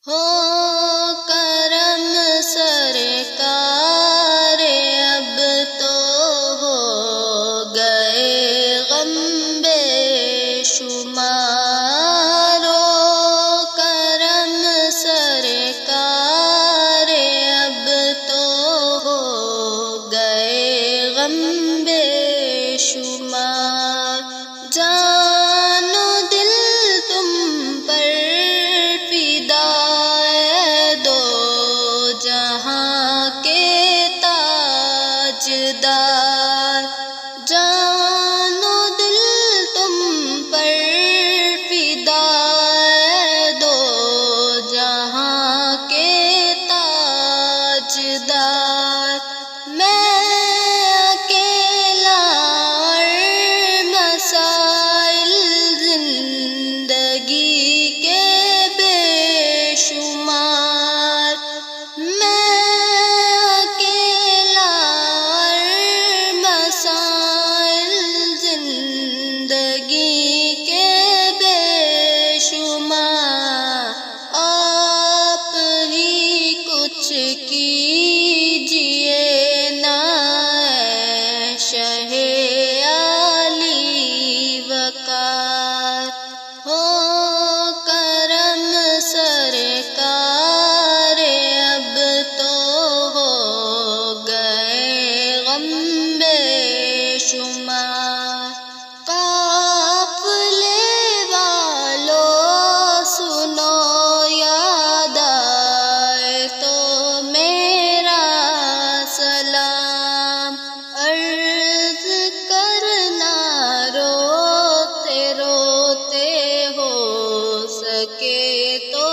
ہو کرم سرکار، اب تو ہو گئے غم بے شمار، ہو کرم سرکار، اب تو ہو گئے غم بے شمار۔ جان و دل تم پر فدا ہے، دو جہاں کے تاجدار۔ جان و دل تم پر فدا ہے، دو جہاں کے تاجدار۔ میں اکیلا اور مسائل زندگی کے بے شمار، میں اکیلا اور مسائل زندگی کے بے شمار۔ آپ ہی کچھ کیجئے نا اے شہ عالی وقار، ہو کرم سرکار، اب تو ہو گئے غم بے شمار۔ قافلے والوں سنو، یاد آئے تو میرا سلام، عرض کرنا روتے روتے، ہو سکے تو